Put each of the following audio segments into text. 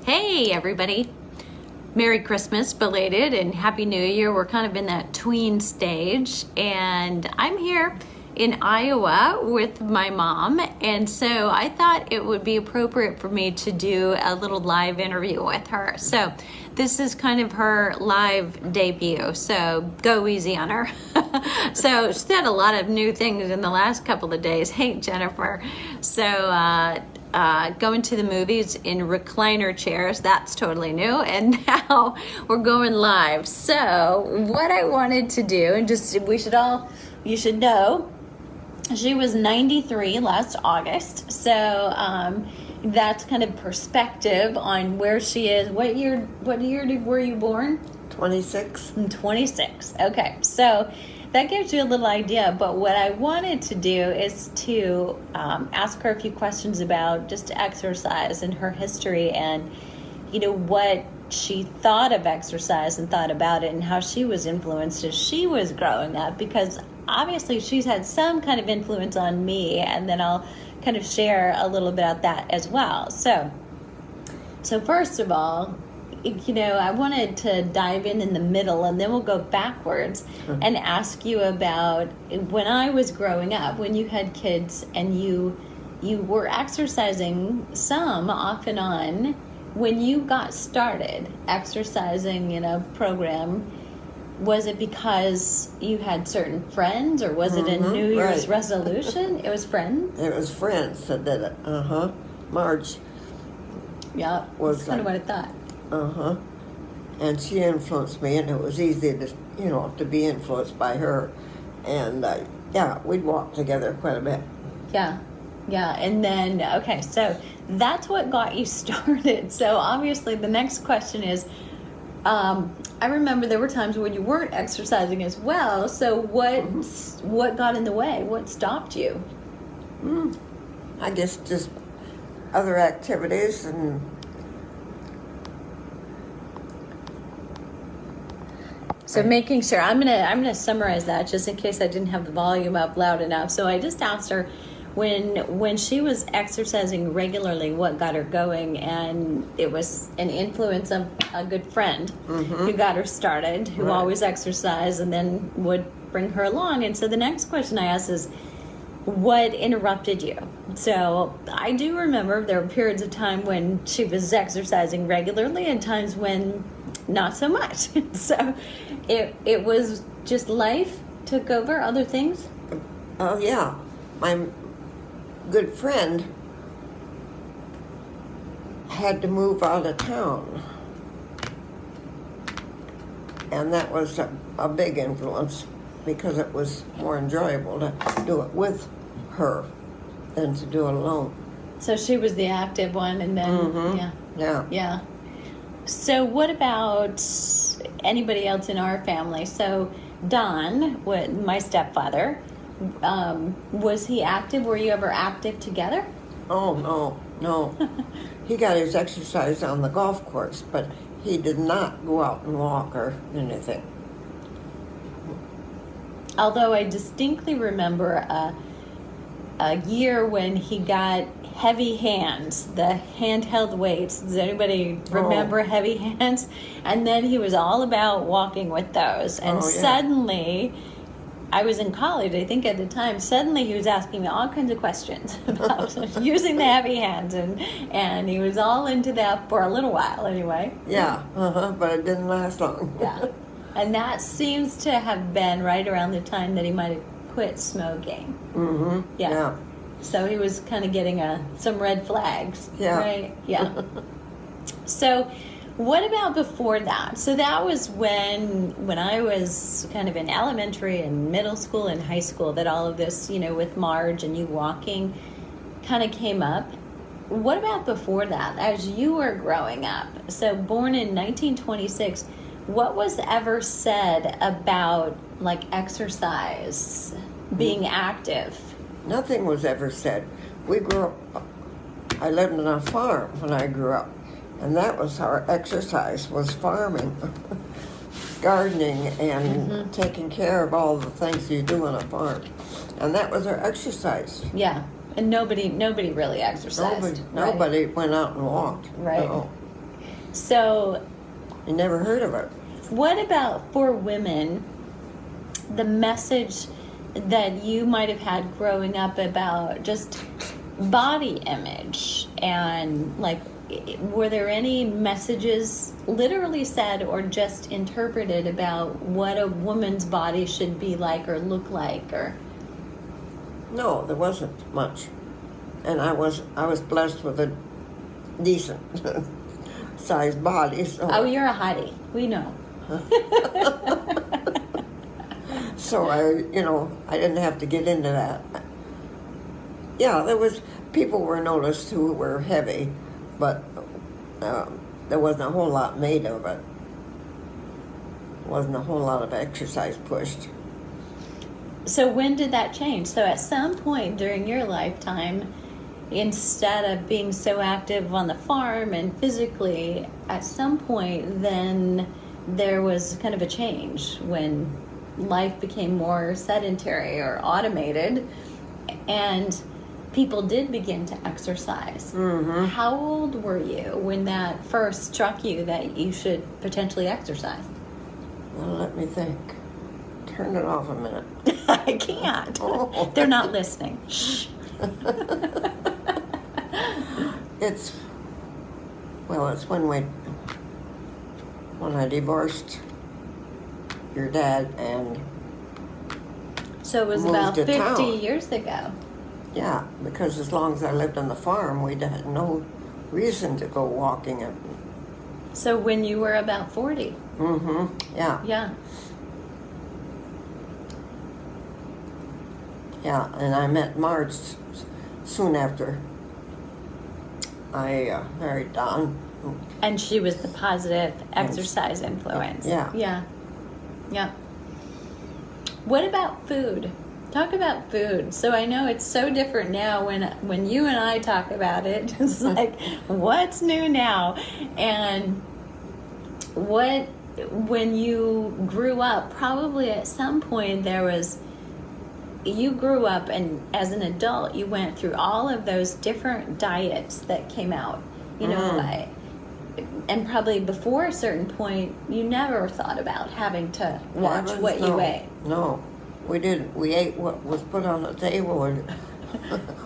Hey everybody, Merry Christmas belated and Happy New Year. We're kind of in that tween stage and I'm here in Iowa with my mom, and so I thought it would be appropriate for me to do a little live interview with her. So this is kind of her live debut, so go easy on her. So she's had a lot of new things in the last couple of days. Hey Jennifer. So going to the movies in recliner chairs, that's totally new, and now we're going live. So what I wanted to do, and you should know, she was 93 last August, so that's kind of perspective on where she is. What year were you born? 26. 26, okay, so that gives you a little idea, but what I wanted to do is to ask her a few questions about just exercise and her history and, what she thought of exercise and thought about it and how she was influenced as she was growing up, because obviously she's had some kind of influence on me, and then I'll kind of share a little bit about that as well. So first of all, I wanted to dive in the middle, and then we'll go backwards and ask you about when I was growing up, when you had kids and you were exercising some off and on. When you got started exercising in a program, was it because you had certain friends, or was it a New Year's resolution? It was friends? It was friends that did it. Marge. Yeah, that's kind of what I thought. And she influenced me, and it was easy to be influenced by her. And we'd walk together quite a bit. Yeah, and then, okay, so that's what got you started. So obviously the next question is, I remember there were times when you weren't exercising as well, so what got in the way? What stopped you? I guess just other activities and... So making sure, I'm gonna summarize that just in case I didn't have the volume up loud enough. So I just asked her when she was exercising regularly, what got her going, and it was an influence of a good friend who got her started, who always exercised and then would bring her along. And so the next question I asked is, what interrupted you? So I do remember there were periods of time when she was exercising regularly and times when not so much. So it was just life took over, other things? Oh, yeah. My good friend had to move out of town. And that was a big influence, because it was more enjoyable to do it with her than to do it alone. So she was the active one, and then, Yeah. So what about anybody else in our family? So Don, my stepfather, was he active? Were you ever active together? Oh, no. He got his exercise on the golf course, but he did not go out and walk or anything. Although I distinctly remember a year when he got heavy hands, the handheld weights. Does anybody remember heavy hands? And then he was all about walking with those. And suddenly, I was in college, I think at the time, suddenly he was asking me all kinds of questions about using the heavy hands. And he was all into that for a little while anyway. Yeah, but it didn't last long. Yeah. And that seems to have been right around the time that he might have quit smoking. Yeah. So he was kind of getting some red flags, right? Yeah. So what about before that? So that was when I was kind of in elementary and middle school and high school that all of this, with Marge and you walking kind of came up. What about before that, as you were growing up? So born in 1926, what was ever said about exercise, being active? Nothing was ever said. We grew up, I lived on a farm when I grew up, and that was our exercise, was farming, gardening, and taking care of all the things you do on a farm. And that was our exercise. Yeah, and nobody really exercised. Nobody went out and walked. Right. No. So, You never heard of it. what about for women, the message that you might have had growing up about just body image and like, were there any messages literally said or just interpreted about what a woman's body should be like or look like? Or No, there wasn't much. And I was blessed with a decent sized body. So, oh, you're a hottie, we know. so I didn't have to get into that. Yeah, people were noticed who were heavy, but there wasn't a whole lot made of it. Wasn't a whole lot of exercise pushed. So when did that change? So at some point during your lifetime, instead of being so active on the farm and physically, at some point then there was kind of a change when life became more sedentary or automated and people did begin to exercise. Mm-hmm. How old were you when that first struck you that you should potentially exercise? Well, let me think. Turn it off a minute. I can't. Oh. They're not listening. Shh. It's when I divorced your dad and So it was moved about to 50 town. years ago. Yeah, because as long as I lived on the farm, we had no reason to go walking. So when you were about 40. Mm-hmm. Yeah. Yeah. Yeah, and I met Marge soon after I married Don. And she was the positive exercise influence. Yeah. Yeah. Yeah. What about food? Talk about food. So I know it's so different now when you and I talk about it. It's like, what's new now? And when you grew up, probably at some point you grew up and as an adult, you went through all of those different diets that came out. And probably before a certain point, you never thought about having to watch what you ate. No, we didn't. We ate what was put on the table and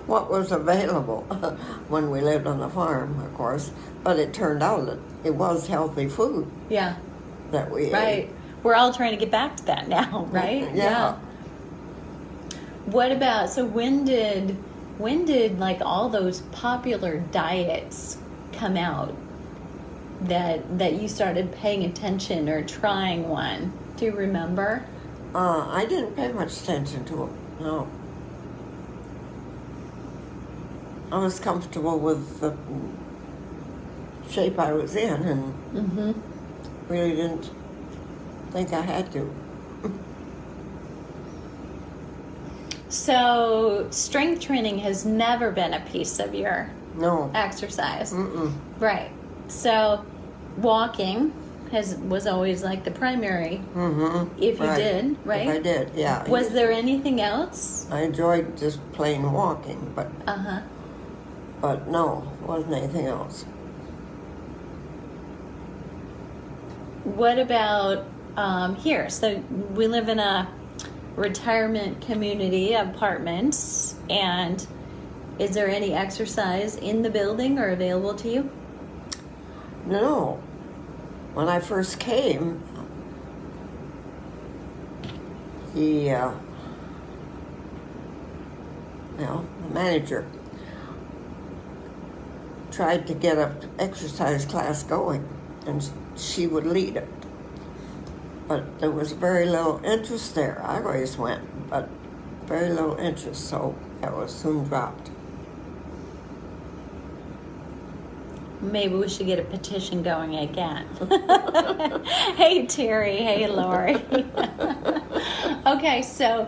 what was available when we lived on the farm, of course. But it turned out that it was healthy food Yeah. that we ate. Right. We're all trying to get back to that now, right? Yeah. What about, so when did like all those popular diets come out that you started paying attention or trying one? Do you remember? I didn't pay much attention to them, no. I was comfortable with the shape I was in and really didn't think I had to. So strength training has never been a piece of your No. exercise. Mm-mm. Right. So walking was always like the primary. Mm-hmm. If you did, right? If I did, yeah. Was there anything else? I enjoyed just plain walking, but no, wasn't anything else. What about here? So we live in a retirement community, apartments, and is there any exercise in the building or available to you? No. When I first came, the manager tried to get an exercise class going, and she would lead it. But there was very little interest there. I always went, but very little interest, so that was soon dropped. Maybe we should get a petition going again. Hey, Terry. Hey, Lori. Okay, so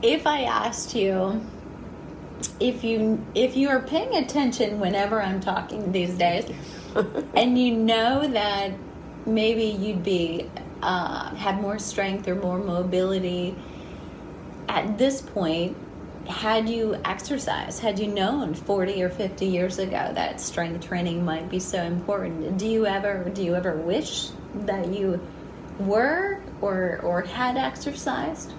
if I asked you, if you are paying attention whenever I'm talking these days, and you know that maybe you'd be have more strength or more mobility at this point had you exercised, had you known 40 or 50 years ago that strength training might be so important, do you ever wish that you were or had exercised?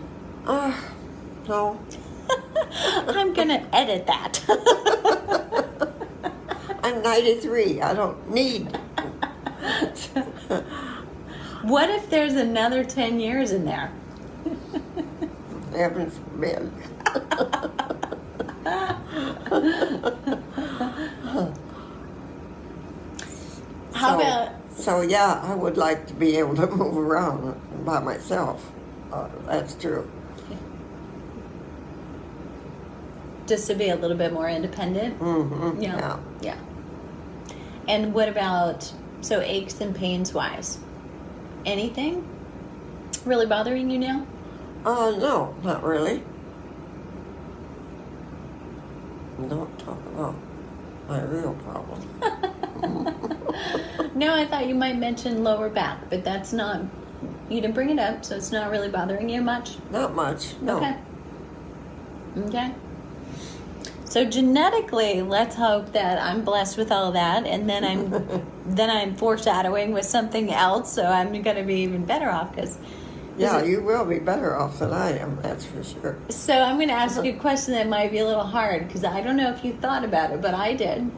No. I'm gonna edit that. I'm 93. I don't need. What if there's another 10 years in there? Heaven forbid. So yeah, I would like to be able to move around by myself. That's true. Just to be a little bit more independent? Mm-hmm. Yeah. And what about, so aches and pains wise? Anything really bothering you now? No, not really. Don't talk about my real problem. No, I thought you might mention lower back, but that's not, you didn't bring it up, so it's not really bothering you much? Not much, no. Okay. So genetically, let's hope that I'm blessed with all that, and then I'm foreshadowing with something else, so I'm going to be even better off because. Yeah, you will be better off than I am, that's for sure. So I'm going to ask you a question that might be a little hard because I don't know if you thought about it, but I did.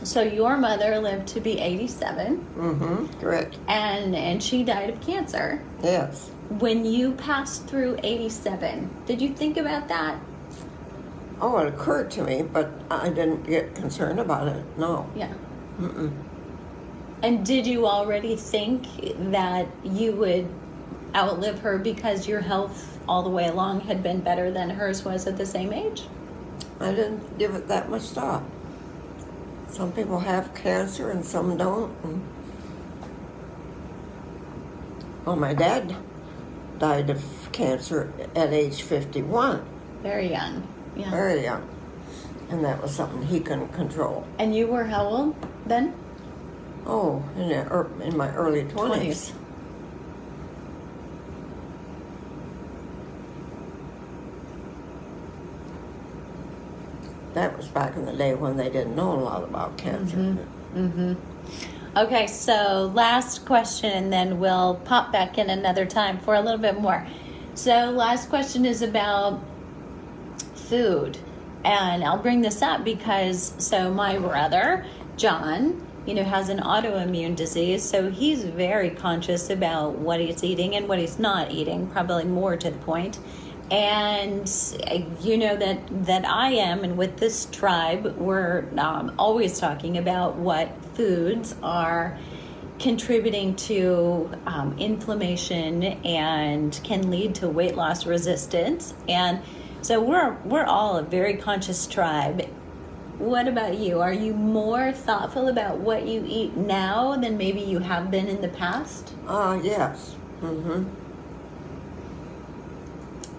So your mother lived to be 87. Mm-hmm, correct. And she died of cancer. Yes. When you passed through 87, did you think about that? Oh, it occurred to me, but I didn't get concerned about it, no. Yeah. Mm-mm. And did you already think that you would outlive her because your health all the way along had been better than hers was at the same age? I didn't give it that much thought. Some people have cancer and some don't. Well, my dad died of cancer at age 51. Very young. Yeah. Very young. And that was something he couldn't control. And you were how old then? Oh, in my early 20s. That was back in the day when they didn't know a lot about cancer. Mm-hmm. Okay, so last question, and then we'll pop back in another time for a little bit more. So last question is about food. And I'll bring this up because, so my brother, John, has an autoimmune disease, so he's very conscious about what he's eating and what he's not eating, probably more to the point. And that I am, and with this tribe, we're always talking about what foods are contributing to inflammation and can lead to weight loss resistance. And so we're all a very conscious tribe. What about you? Are you more thoughtful about what you eat now than maybe you have been in the past? Yes. Mm-hmm.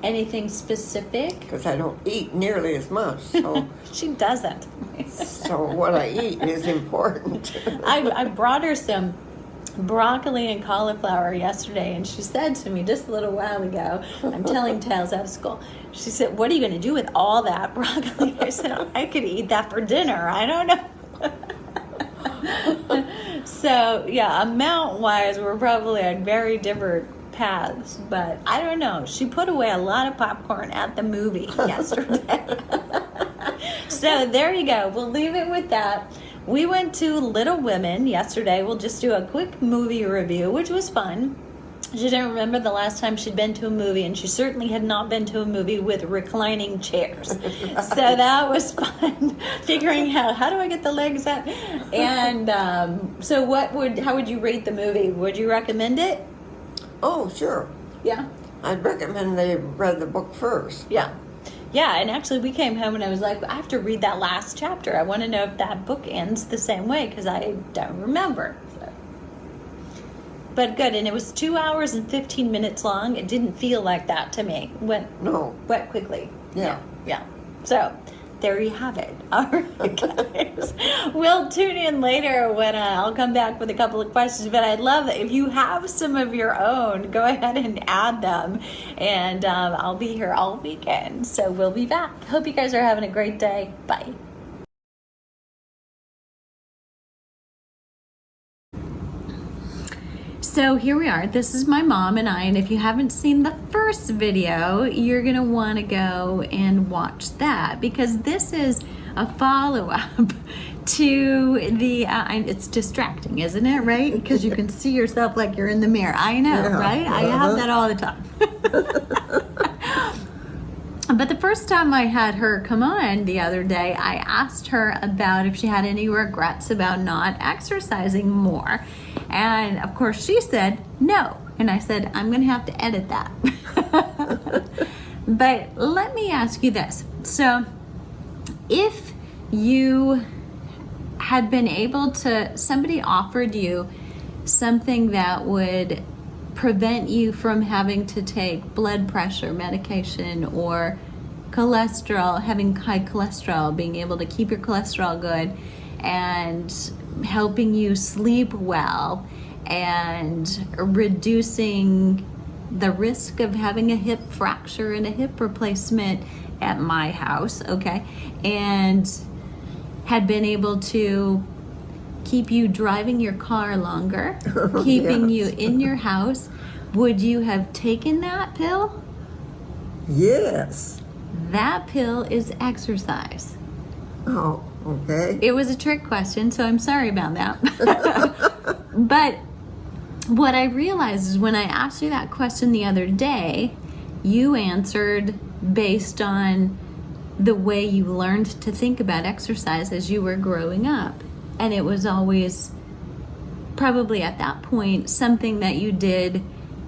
Anything specific? Because I don't eat nearly as much, so She doesn't. so what I eat is important. I brought her some broccoli and cauliflower yesterday, and she said to me just a little while ago, I'm telling tales out of school, she said, what are you going to do with all that broccoli? I said, I could eat that for dinner. I don't know. So, yeah, amount-wise, we're probably on very different paths, but I don't know. She put away a lot of popcorn at the movie yesterday. So there you go. We'll leave it with that. We went to Little Women yesterday. We'll just do a quick movie review, which was fun. She didn't remember the last time she'd been to a movie, and she certainly had not been to a movie with reclining chairs. So that was fun, figuring out how do I get the legs up. And so how would you rate the movie? Would you recommend it? Oh, sure. Yeah. I'd recommend they read the book first. Yeah. Yeah, and actually we came home and I was like, I have to read that last chapter. I want to know if that book ends the same way because I don't remember. So. But good, and it was 2 hours and 15 minutes long. It didn't feel like that to me. Went quickly. Yeah. Yeah. So there you have it. All right, guys. We'll tune in later when I'll come back with a couple of questions. But I'd love that if you have some of your own, go ahead and add them. And I'll be here all weekend. So we'll be back. Hope you guys are having a great day. Bye. So here we are. This is my mom and I, and if you haven't seen the first video, you're gonna want to go and watch that, because this is a follow-up to the it's distracting, isn't it, right? Because you can see yourself like you're in the mirror. I know, Yeah. right? I have that all the time. But the first time I had her come on the other day, I asked her about if she had any regrets about not exercising more. And of course she said no. And I said, I'm going to have to edit that. But let me ask you this. So if you had been able to, somebody offered you something that would prevent you from having to take blood pressure medication or cholesterol, having high cholesterol, being able to keep your cholesterol good, and helping you sleep well, and reducing the risk of having a hip fracture and a hip replacement at my house, okay, and had been able to keep you driving your car longer, keeping you in your house, would you have taken that pill? Yes. That pill is exercise. Oh, okay. It was a trick question, so I'm sorry about that. But what I realized is when I asked you that question the other day, you answered based on the way you learned to think about exercise as you were growing up. And it was always, probably at that point, something that you did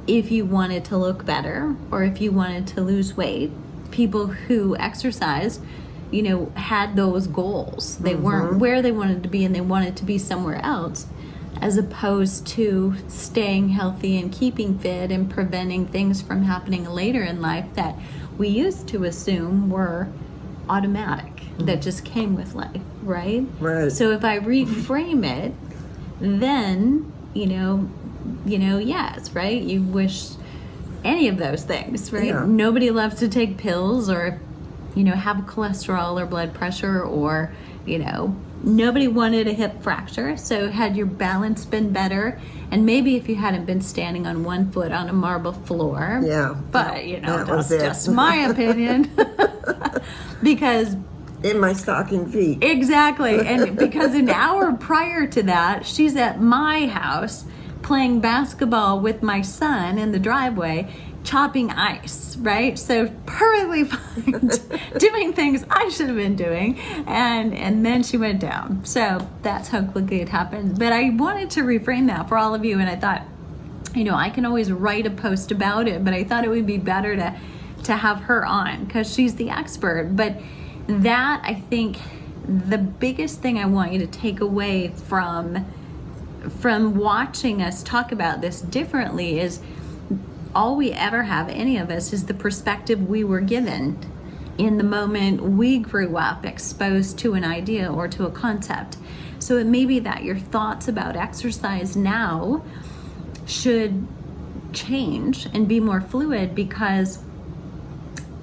if you wanted to look better or if you wanted to lose weight. People who exercised, you know, had those goals. They weren't where they wanted to be, and they wanted to be somewhere else, as opposed to staying healthy and keeping fit and preventing things from happening later in life that we used to assume were automatic, that just came with life, right? Right. So if I reframe it, then, you know, yes, right? You wish any of those things, right? Yeah. Nobody loves to take pills or, you know, have cholesterol or blood pressure, or, you know, nobody wanted a hip fracture. So had your balance been better, and maybe if you hadn't been standing on one foot on a marble floor. Yeah. But, you know, That was that's it. just my opinion. Because In my stocking feet. exactly. And because an hour prior to that, she's at my house playing basketball with my son in the driveway, chopping ice, right? So perfectly fine, doing things I should have been doing. And then she went down. So that's how quickly it happened. But I wanted to reframe that for all of you. And I thought, you know, I can always write a post about it, but I thought it would be better to have her on because she's the expert. But that, I think, the biggest thing I want you to take away from watching us talk about this differently is all we ever have, any of us, is the perspective we were given in the moment we grew up exposed to an idea or to a concept. So it may be that your thoughts about exercise now should change and be more fluid because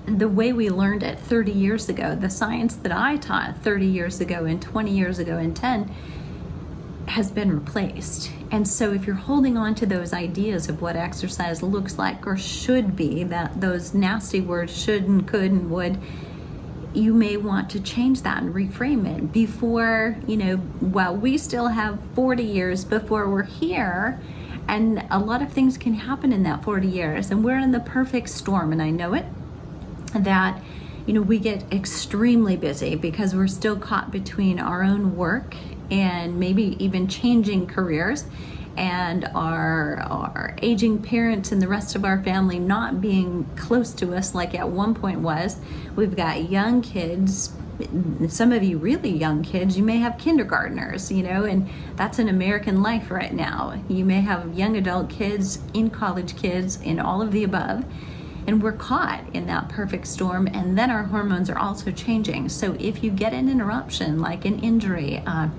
the way we learned it 30 years ago, the science that I taught 30 years ago and 20 years ago and 10 has been replaced. And so if you're holding on to those ideas of what exercise looks like or should be, that those nasty words should and could and would, you may want to change that and reframe it before, you know, while we still have 40 years before we're here. And a lot of things can happen in that 40 years. And we're in the perfect storm, and I know it, that, you know, we get extremely busy because we're still caught between our own work and maybe even changing careers, and our aging parents and the rest of our family not being close to us like at one point was. We've got young kids, some of you really young kids. You may have kindergartners, you know, and that's an American life right now. You may have young adult kids, in college kids, and all of the above. and we're caught in that perfect storm, and then our hormones are also changing. So if you get an interruption, like an injury, a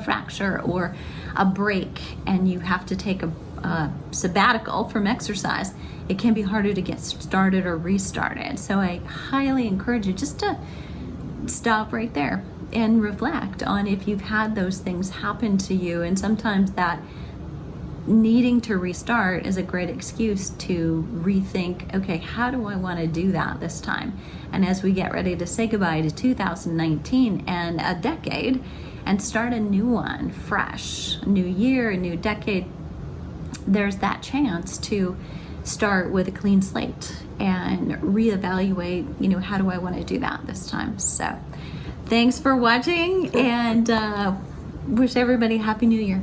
fracture, or a break, and you have to take a sabbatical from exercise, it can be harder to get started or restarted. So I highly encourage you just to stop right there and reflect on if you've had those things happen to you. And sometimes that needing to restart is a great excuse to rethink, okay, how do I want to do that this time? And as we get ready to say goodbye to 2019 and a decade and start a new one, fresh, a new year, a new decade, there's that chance to start with a clean slate and reevaluate, how do I want to do that this time? So thanks for watching, and wish everybody a Happy New Year.